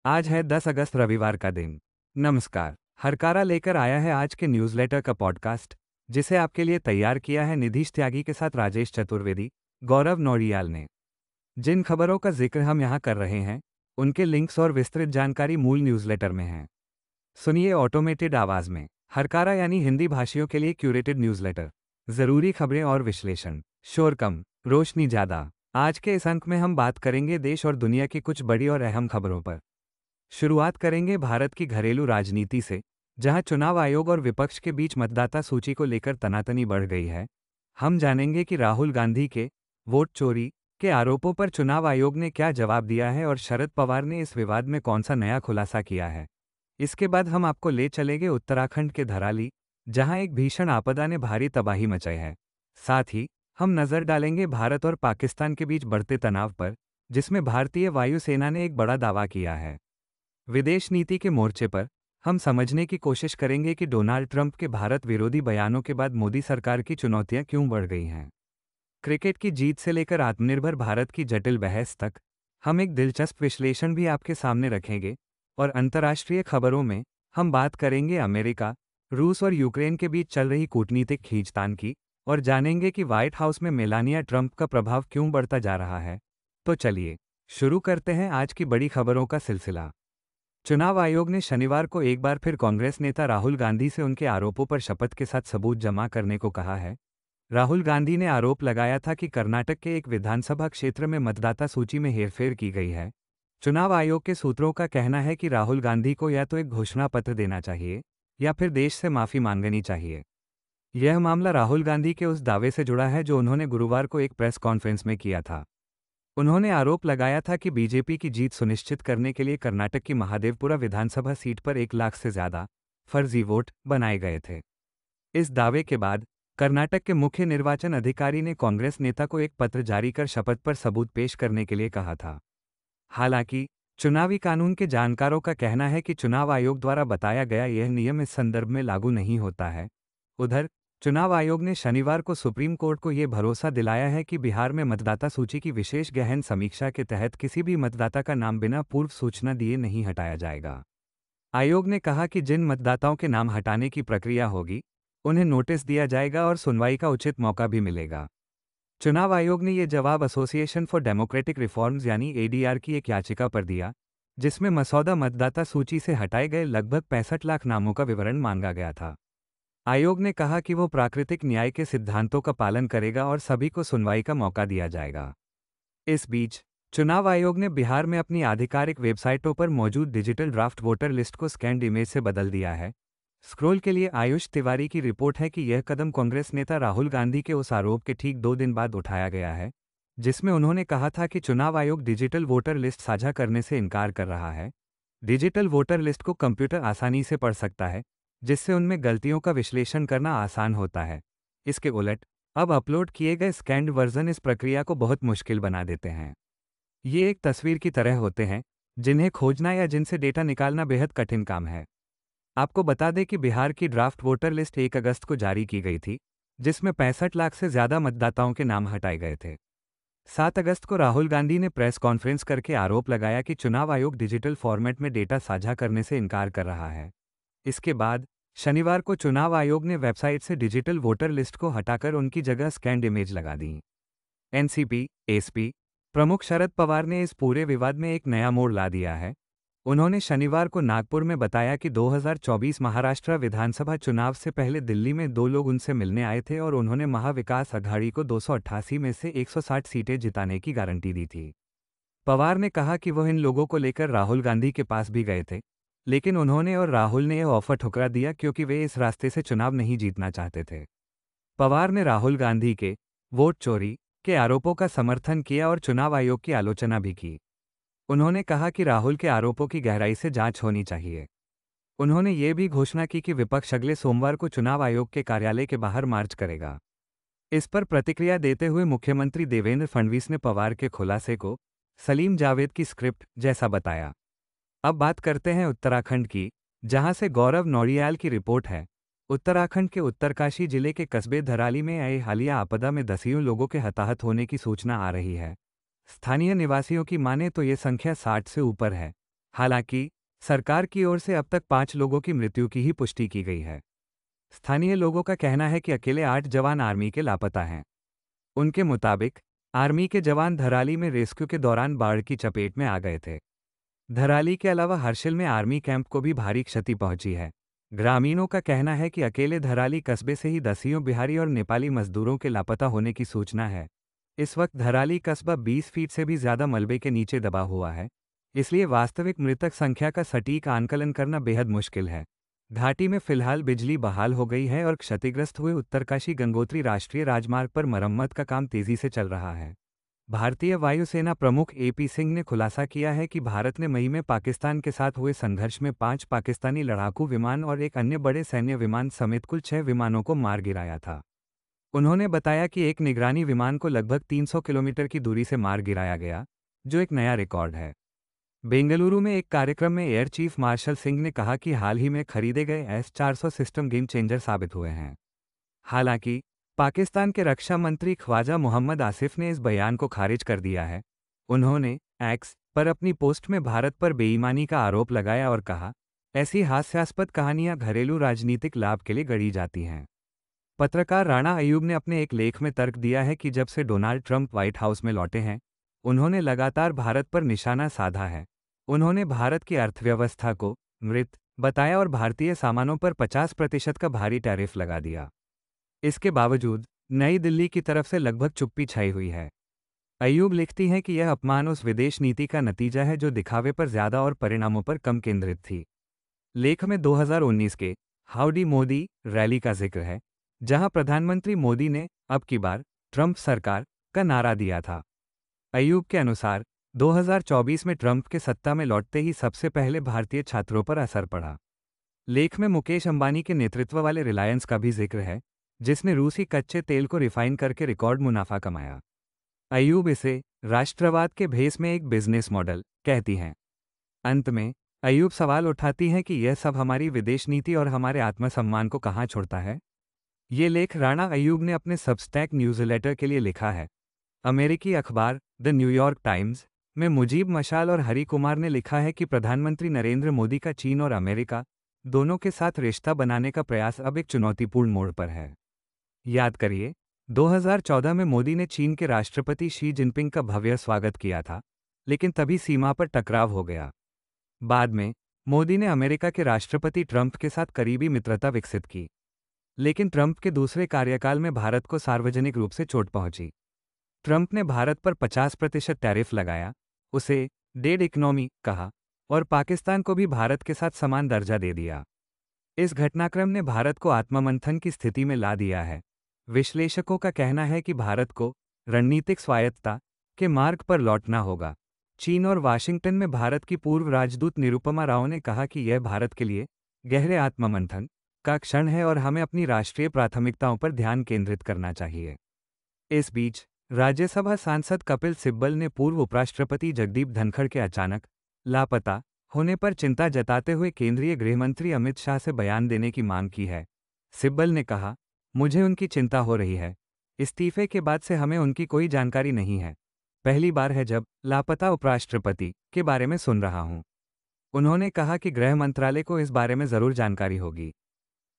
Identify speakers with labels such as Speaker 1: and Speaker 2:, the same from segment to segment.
Speaker 1: आज है 10 अगस्त रविवार का दिन। नमस्कार। हरकारा लेकर आया है आज के न्यूज़लेटर का पॉडकास्ट, जिसे आपके लिए तैयार किया है निधीश त्यागी के साथ राजेश चतुर्वेदी, गौरव नौडियाल ने। जिन खबरों का जिक्र हम यहाँ कर रहे हैं, उनके लिंक्स और विस्तृत जानकारी मूल न्यूज़लेटर में है। सुनिए ऑटोमेटेड आवाज़ में। हरकारा यानी हिंदी भाषियों के लिए क्यूरेटेड न्यूज़लेटर। ज़रूरी खबरें और विश्लेषण। शोर कम, रोशनी ज़्यादा। आज के इस अंक में हम बात करेंगे देश और दुनिया की कुछ बड़ी और अहम खबरों पर। शुरुआत करेंगे भारत की घरेलू राजनीति से, जहां चुनाव आयोग और विपक्ष के बीच मतदाता सूची को लेकर तनातनी बढ़ गई है। हम जानेंगे कि राहुल गांधी के वोट चोरी के आरोपों पर चुनाव आयोग ने क्या जवाब दिया है और शरद पवार ने इस विवाद में कौन सा नया खुलासा किया है। इसके बाद हम आपको ले चलेंगे उत्तराखंड के धराली, जहां एक भीषण आपदा ने भारी तबाही मचाई है। साथ ही हम नजर डालेंगे भारत और पाकिस्तान के बीच बढ़ते तनाव पर, जिसमें भारतीय वायुसेना ने एक बड़ा दावा किया है। विदेश नीति के मोर्चे पर हम समझने की कोशिश करेंगे कि डोनाल्ड ट्रंप के भारत विरोधी बयानों के बाद मोदी सरकार की चुनौतियां क्यों बढ़ गई हैं। क्रिकेट की जीत से लेकर आत्मनिर्भर भारत की जटिल बहस तक हम एक दिलचस्प विश्लेषण भी आपके सामने रखेंगे। और अंतर्राष्ट्रीय खबरों में हम बात करेंगे अमेरिका, रूस और यूक्रेन के बीच चल रही कूटनीतिक खींचतान की, और जानेंगे कि व्हाइट हाउस में मेलानिया ट्रंप का प्रभाव क्यों बढ़ता जा रहा है। तो चलिए शुरू करते हैं आज की बड़ी खबरों का सिलसिला। चुनाव आयोग ने शनिवार को एक बार फिर कांग्रेस नेता राहुल गांधी से उनके आरोपों पर शपथ के साथ सबूत जमा करने को कहा है। राहुल गांधी ने आरोप लगाया था कि कर्नाटक के एक विधानसभा क्षेत्र में मतदाता सूची में हेरफेर की गई है। चुनाव आयोग के सूत्रों का कहना है कि राहुल गांधी को या तो एक घोषणा पत्र देना चाहिए या फिर देश से माफी मांगनी चाहिए। यह मामला राहुल गांधी के उस दावे से जुड़ा है जो उन्होंने गुरुवार को एक प्रेस कॉन्फ्रेंस में किया था। उन्होंने आरोप लगाया था कि बीजेपी की जीत सुनिश्चित करने के लिए कर्नाटक की महादेवपुरा विधानसभा सीट पर 1 लाख से ज्यादा फर्जी वोट बनाए गए थे। इस दावे के बाद कर्नाटक के मुख्य निर्वाचन अधिकारी ने कांग्रेस नेता को एक पत्र जारी कर शपथ पर सबूत पेश करने के लिए कहा था। हालांकि चुनावी कानून के जानकारों का कहना है कि चुनाव आयोग द्वारा बताया गया यह नियम इस संदर्भ में लागू नहीं होता है। उधर चुनाव आयोग ने शनिवार को सुप्रीम कोर्ट को यह भरोसा दिलाया है कि बिहार में मतदाता सूची की विशेष गहन समीक्षा के तहत किसी भी मतदाता का नाम बिना पूर्व सूचना दिए नहीं हटाया जाएगा। आयोग ने कहा कि जिन मतदाताओं के नाम हटाने की प्रक्रिया होगी, उन्हें नोटिस दिया जाएगा और सुनवाई का उचित मौका भी मिलेगा। चुनाव आयोग ने यह जवाब एसोसिएशन फॉर डेमोक्रेटिक रिफॉर्म्स यानी एडीआर की एक याचिका पर दिया, जिसमें मसौदा मतदाता सूची से हटाए गए लगभग 65 लाख नामों का विवरण मांगा गया था। आयोग ने कहा कि वो प्राकृतिक न्याय के सिद्धांतों का पालन करेगा और सभी को सुनवाई का मौका दिया जाएगा। इस बीच चुनाव आयोग ने बिहार में अपनी आधिकारिक वेबसाइटों पर मौजूद डिजिटल ड्राफ्ट वोटर लिस्ट को स्कैन्ड इमेज से बदल दिया है। स्क्रोल के लिए आयुष तिवारी की रिपोर्ट है कि यह कदम कांग्रेस नेता राहुल गांधी के उस आरोप के ठीक 2 दिन बाद उठाया गया है, जिसमें उन्होंने कहा था कि चुनाव आयोग डिजिटल वोटर लिस्ट साझा करने से इनकार कर रहा है। डिजिटल वोटर लिस्ट को कंप्यूटर आसानी से पढ़ सकता है, जिससे उनमें गलतियों का विश्लेषण करना आसान होता है। इसके उलट अब अपलोड किए गए स्कैन्ड वर्जन इस प्रक्रिया को बहुत मुश्किल बना देते हैं। ये एक तस्वीर की तरह होते हैं, जिन्हें खोजना या जिनसे डेटा निकालना बेहद कठिन काम है। आपको बता दें कि बिहार की ड्राफ्ट वोटर लिस्ट 1 अगस्त को जारी की गई थी, जिसमें 65 लाख से ज्यादा मतदाताओं के नाम हटाए गए थे। 7 अगस्त को राहुल गांधी ने प्रेस कॉन्फ्रेंस करके आरोप लगाया कि चुनाव आयोग डिजिटल फॉर्मेट में डेटा साझा करने से इनकार कर रहा है। इसके बाद शनिवार को चुनाव आयोग ने वेबसाइट से डिजिटल वोटर लिस्ट को हटाकर उनकी जगह स्कैन्ड इमेज लगा दी। एनसीपी एसपी प्रमुख शरद पवार ने इस पूरे विवाद में एक नया मोड़ ला दिया है। उन्होंने शनिवार को नागपुर में बताया कि 2024 महाराष्ट्र विधानसभा चुनाव से पहले दिल्ली में 2 लोग उनसे मिलने आए थे और उन्होंने महाविकास अघाड़ी को 288 में से 160 सीटें जिताने की गारंटी दी थी। पवार ने कहा कि वह इन लोगों को लेकर राहुल गांधी के पास भी गए थे, लेकिन उन्होंने और राहुल ने यह ऑफर ठुकरा दिया क्योंकि वे इस रास्ते से चुनाव नहीं जीतना चाहते थे। पवार ने राहुल गांधी के वोट चोरी के आरोपों का समर्थन किया और चुनाव आयोग की आलोचना भी की। उन्होंने कहा कि राहुल के आरोपों की गहराई से जांच होनी चाहिए। उन्होंने ये भी घोषणा की कि विपक्ष अगले सोमवार को चुनाव आयोग के कार्यालय के बाहर मार्च करेगा। इस पर प्रतिक्रिया देते हुए मुख्यमंत्री देवेंद्र फडणवीस ने पवार के खुलासे को सलीम जावेद की स्क्रिप्ट जैसा बताया। अब बात करते हैं उत्तराखंड की, जहां से गौरव नौडियाल की रिपोर्ट है। उत्तराखंड के उत्तरकाशी जिले के कस्बे धराली में आई हालिया आपदा में दसियों लोगों के हताहत होने की सूचना आ रही है। स्थानीय निवासियों की माने तो ये संख्या 60 से ऊपर है। हालांकि सरकार की ओर से अब तक 5 लोगों की मृत्यु की ही पुष्टि की गई है। स्थानीय लोगों का कहना है कि अकेले 8 जवान आर्मी के लापता हैं। उनके मुताबिक आर्मी के जवान धराली में रेस्क्यू के दौरान बाढ़ की चपेट में आ गए थे। धराली के अलावा हर्षिल में आर्मी कैंप को भी भारी क्षति पहुंची है। ग्रामीणों का कहना है कि अकेले धराली कस्बे से ही दसियों बिहारी और नेपाली मजदूरों के लापता होने की सूचना है। इस वक्त धराली कस्बा 20 फीट से भी ज्यादा मलबे के नीचे दबा हुआ है, इसलिए वास्तविक मृतक संख्या का सटीक आंकलन करना बेहद मुश्किल है। घाटी में फिलहाल बिजली बहाल हो गई है और क्षतिग्रस्त हुए उत्तरकाशी गंगोत्री राष्ट्रीय राजमार्ग पर मरम्मत का काम तेजी से चल रहा है। भारतीय वायुसेना प्रमुख एपी सिंह ने खुलासा किया है कि भारत ने मई में पाकिस्तान के साथ हुए संघर्ष में 5 पाकिस्तानी लड़ाकू विमान और एक अन्य बड़े सैन्य विमान समेत कुल 6 विमानों को मार गिराया था। उन्होंने बताया कि एक निगरानी विमान को लगभग 300 किलोमीटर की दूरी से मार गिराया गया, जो एक नया रिकॉर्ड है। बेंगलुरु में एक कार्यक्रम में एयर चीफ मार्शल सिंह ने कहा कि हाल ही में खरीदे गए S-400 सिस्टम गेम चेंजर साबित हुए हैं। हालांकि पाकिस्तान के रक्षा मंत्री ख्वाजा मोहम्मद आसिफ ने इस बयान को खारिज कर दिया है। उन्होंने एक्स पर अपनी पोस्ट में भारत पर बेईमानी का आरोप लगाया और कहा, ऐसी हास्यास्पद कहानियां घरेलू राजनीतिक लाभ के लिए गढ़ी जाती हैं। पत्रकार राणा अयूब ने अपने एक लेख में तर्क दिया है कि जब से डोनाल्ड ट्रंप व्हाइट हाउस में लौटे हैं, उन्होंने लगातार भारत पर निशाना साधा है। उन्होंने भारत की अर्थव्यवस्था को मृत बताया और भारतीय सामानों पर 50% का भारी टैरिफ लगा दिया। इसके बावजूद नई दिल्ली की तरफ से लगभग चुप्पी छाई हुई है। अयूब लिखती हैं कि यह अपमान उस विदेश नीति का नतीजा है जो दिखावे पर ज्यादा और परिणामों पर कम केंद्रित थी। लेख में 2019 के हाउडी मोदी रैली का जिक्र है, जहां प्रधानमंत्री मोदी ने अब की बार ट्रंप सरकार का नारा दिया था। अयूब के अनुसार 2024 में ट्रंप के सत्ता में लौटते ही सबसे पहले भारतीय छात्रों पर असर पड़ा। लेख में मुकेश अंबानी के नेतृत्व वाले रिलायंस का भी जिक्र है, जिसने रूसी कच्चे तेल को रिफाइन करके रिकॉर्ड मुनाफा कमाया। अयूब इसे राष्ट्रवाद के भेस में एक बिजनेस मॉडल कहती हैं। अंत में अयूब सवाल उठाती हैं कि यह सब हमारी विदेश नीति और हमारे आत्मसम्मान को कहाँ छोड़ता है। ये लेख राणा अयूब ने अपने सबस्टैक न्यूज़लेटर के लिए लिखा है। अमेरिकी अखबार द न्यूयॉर्क टाइम्स में मुजीब मशाल और हरि कुमार ने लिखा है कि प्रधानमंत्री नरेंद्र मोदी का चीन और अमेरिका दोनों के साथ रिश्ता बनाने का प्रयास अब एक चुनौतीपूर्ण मोड़ पर है। याद करिए, 2014 में मोदी ने चीन के राष्ट्रपति शी जिनपिंग का भव्य स्वागत किया था, लेकिन तभी सीमा पर टकराव हो गया। बाद में मोदी ने अमेरिका के राष्ट्रपति ट्रंप के साथ करीबी मित्रता विकसित की, लेकिन ट्रंप के दूसरे कार्यकाल में भारत को सार्वजनिक रूप से चोट पहुंची। ट्रंप ने भारत पर 50% टैरिफ लगाया, उसे डेड इकोनॉमी कहा और पाकिस्तान को भी भारत के साथ समान दर्जा दे दिया। इस घटनाक्रम ने भारत को आत्ममंथन की स्थिति में ला दिया है। विश्लेषकों का कहना है कि भारत को रणनीतिक स्वायत्तता के मार्ग पर लौटना होगा। चीन और वाशिंगटन में भारत की पूर्व राजदूत निरुपमा राव ने कहा कि यह भारत के लिए गहरे आत्ममंथन का क्षण है और हमें अपनी राष्ट्रीय प्राथमिकताओं पर ध्यान केंद्रित करना चाहिए। इस बीच राज्यसभा सांसद कपिल सिब्बल ने पूर्व उपराष्ट्रपति जगदीप धनखड़ के अचानक लापता होने पर चिंता जताते हुए केंद्रीय गृहमंत्री अमित शाह से बयान देने की मांग की है। सिब्बल ने कहा, मुझे उनकी चिंता हो रही है। इस्तीफे के बाद से हमें उनकी कोई जानकारी नहीं है। पहली बार है जब लापता उपराष्ट्रपति के बारे में सुन रहा हूं। उन्होंने कहा कि गृह मंत्रालय को इस बारे में जरूर जानकारी होगी।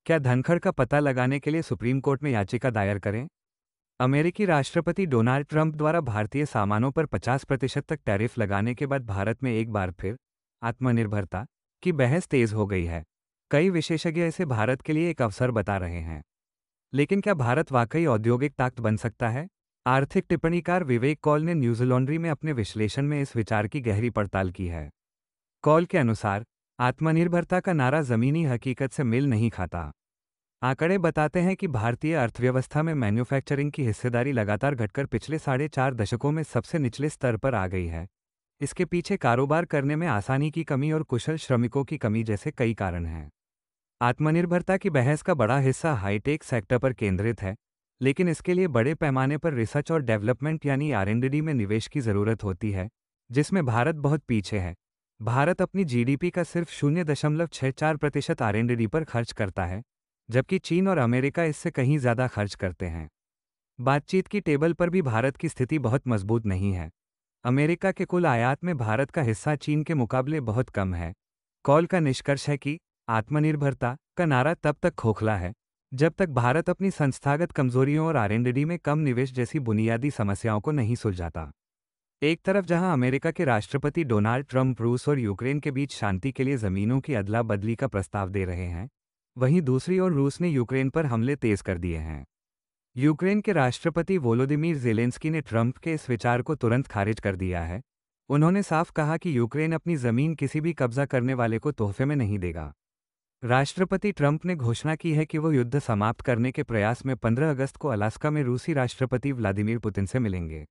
Speaker 1: क्या धनखड़ का पता लगाने के लिए सुप्रीम कोर्ट में याचिका दायर करें? अमेरिकी राष्ट्रपति डोनाल्ड ट्रंप द्वारा भारतीय सामानों पर 50% तक टैरिफ लगाने के बाद भारत में एक बार फिर आत्मनिर्भरता की बहस तेज हो गई है। कई विशेषज्ञ इसे भारत के लिए एक अवसर बता रहे हैं। लेकिन क्या भारत वाकई औद्योगिक ताकत बन सकता है? आर्थिक टिप्पणीकार विवेक कौल ने न्यूज़ लॉन्ड्री में अपने विश्लेषण में इस विचार की गहरी पड़ताल की है। कौल के अनुसार आत्मनिर्भरता का नारा जमीनी हकीकत से मेल नहीं खाता। आंकड़े बताते हैं कि भारतीय अर्थव्यवस्था में मैन्युफैक्चरिंग की हिस्सेदारी लगातार घटकर पिछले 4.5 दशकों में सबसे निचले स्तर पर आ गई है। इसके पीछे कारोबार करने में आसानी की कमी और कुशल श्रमिकों की कमी जैसे कई कारण हैं। आत्मनिर्भरता की बहस का बड़ा हिस्सा हाईटेक सेक्टर पर केंद्रित है, लेकिन इसके लिए बड़े पैमाने पर रिसर्च और डेवलपमेंट यानी R&D में निवेश की जरूरत होती है, जिसमें भारत बहुत पीछे है। भारत अपनी जीडीपी का सिर्फ 0.64% R&D पर खर्च करता है, जबकि चीन और अमेरिका इससे कहीं ज्यादा खर्च करते हैं। बातचीत की टेबल पर भी भारत की स्थिति बहुत मजबूत नहीं है। अमेरिका के कुल आयात में भारत का हिस्सा चीन के मुकाबले बहुत कम है। कॉल का निष्कर्ष है कि आत्मनिर्भरता का नारा तब तक खोखला है जब तक भारत अपनी संस्थागत कमजोरियों और आरएनडी में कम निवेश जैसी बुनियादी समस्याओं को नहीं सुलझाता। एक तरफ जहां अमेरिका के राष्ट्रपति डोनाल्ड ट्रंप रूस और यूक्रेन के बीच शांति के लिए जमीनों की अदला बदली का प्रस्ताव दे रहे हैं, वहीं दूसरी ओर रूस ने यूक्रेन पर हमले तेज कर दिए हैं। यूक्रेन के राष्ट्रपति वोलोदिमीर ज़ेलेंस्की ने ट्रंप के इस विचार को तुरंत खारिज कर दिया है। उन्होंने साफ कहा कि यूक्रेन अपनी जमीन किसी भी कब्जा करने वाले को तोहफे में नहीं देगा। राष्ट्रपति ट्रंप ने घोषणा की है कि वो युद्ध समाप्त करने के प्रयास में 15 अगस्त को अलास्का में रूसी राष्ट्रपति व्लादिमीर पुतिन से मिलेंगे।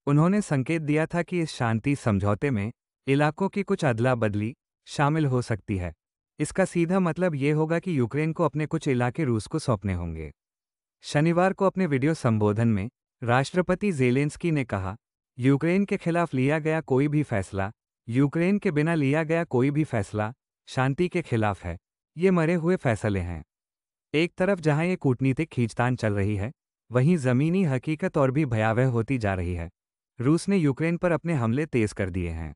Speaker 1: उन्होंने संकेत दिया था कि इस शांति समझौते में इलाकों की कुछ अदला बदली शामिल हो सकती है। इसका सीधा मतलब ये होगा कि यूक्रेन को अपने कुछ इलाके रूस को सौंपने होंगे। शनिवार को अपने वीडियो संबोधन में राष्ट्रपति ज़ेलेंस्की ने कहा, यूक्रेन के खिलाफ लिया गया कोई भी फैसला, यूक्रेन के बिना लिया गया कोई भी फैसला शांति के खिलाफ है। ये मरे हुए फैसले हैं। एक तरफ जहां ये कूटनीतिक खींचतान चल रही है, वहीं ज़मीनी हकीकत और भी भयावह होती जा रही है। रूस ने यूक्रेन पर अपने हमले तेज कर दिए हैं।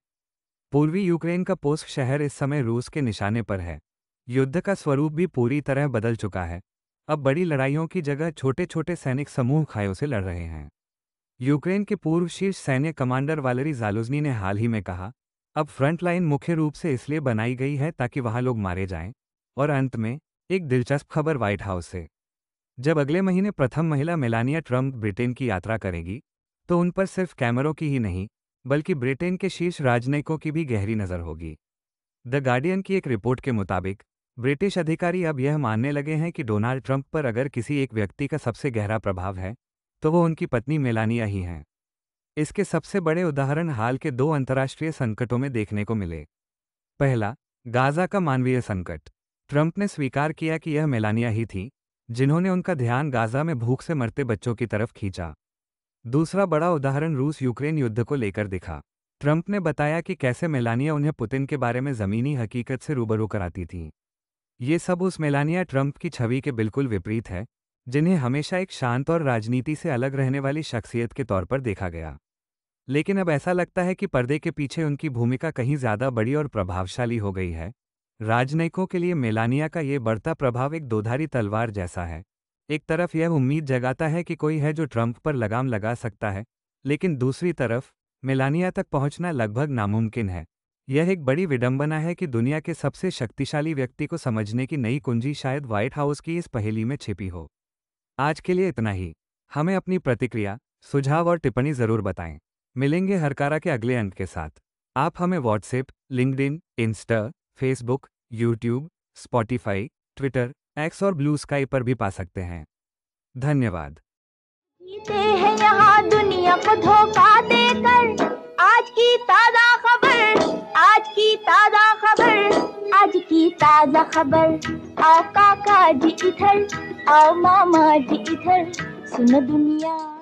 Speaker 1: पूर्वी यूक्रेन का पोस्क शहर इस समय रूस के निशाने पर है। युद्ध का स्वरूप भी पूरी तरह बदल चुका है। अब बड़ी लड़ाइयों की जगह छोटे छोटे सैनिक समूह खायों से लड़ रहे हैं। यूक्रेन के पूर्व शीर्ष सैन्य कमांडर वालेरी ज़ालुझनी ने हाल ही में कहा, अब फ्रंटलाइन मुख्य रूप से इसलिए बनाई गई है ताकि वहां लोग मारे जाएं। और अंत में एक दिलचस्प खबर व्हाइट हाउस से। जब अगले महीने प्रथम महिला मेलानिया ट्रंप ब्रिटेन की यात्रा करेगी, तो उन पर सिर्फ कैमरों की ही नहीं, बल्कि ब्रिटेन के शीर्ष राजनयिकों की भी गहरी नज़र होगी। द गार्डियन की एक रिपोर्ट के मुताबिक ब्रिटिश अधिकारी अब यह मानने लगे हैं कि डोनाल्ड ट्रंप पर अगर किसी एक व्यक्ति का सबसे गहरा प्रभाव है, तो वो उनकी पत्नी मेलानिया ही हैं। इसके सबसे बड़े उदाहरण हाल के 2 अंतर्राष्ट्रीय संकटों में देखने को मिले। पहला, गाज़ा का मानवीय संकट। ट्रंप ने स्वीकार किया कि यह मेलानिया ही थी जिन्होंने उनका ध्यान गाज़ा में भूख से मरते बच्चों की तरफ खींचा। दूसरा बड़ा उदाहरण रूस यूक्रेन युद्ध को लेकर दिखा। ट्रंप ने बताया कि कैसे मेलानिया उन्हें पुतिन के बारे में ज़मीनी हकीकत से रूबरू कराती थी। ये सब उस मेलानिया ट्रंप की छवि के बिल्कुल विपरीत है, जिन्हें हमेशा एक शांत और राजनीति से अलग रहने वाली शख्सियत के तौर पर देखा गया। लेकिन अब ऐसा लगता है कि पर्दे के पीछे उनकी भूमिका कहीं ज़्यादा बड़ी और प्रभावशाली हो गई है। राजनयिकों के लिए मेलानिया का ये बढ़ता प्रभाव एक दोधारी तलवार जैसा है। एक तरफ यह उम्मीद जगाता है कि कोई है जो ट्रंप पर लगाम लगा सकता है, लेकिन दूसरी तरफ मेलानिया तक पहुंचना लगभग नामुमकिन है। यह एक बड़ी विडंबना है कि दुनिया के सबसे शक्तिशाली व्यक्ति को समझने की नई कुंजी शायद व्हाइट हाउस की इस पहेली में छिपी हो। आज के लिए इतना ही। हमें अपनी प्रतिक्रिया, सुझाव और टिप्पणी ज़रूर बताएं। मिलेंगे हरकारा के अगले अंक के साथ। आप हमें WhatsApp, LinkedIn, Insta, Facebook, YouTube, Spotify, Twitter, x और ब्लू स्काई पर भी पा सकते हैं। धन्यवाद।
Speaker 2: जीते हैं यहाँ दुनिया को धोखा देकर। आज की ताज़ा खबर, आज की ताज़ा खबर, आज की ताज़ा खबर। आओ काका जी इधर, आओ मामा जी इधर, सुनो दुनिया।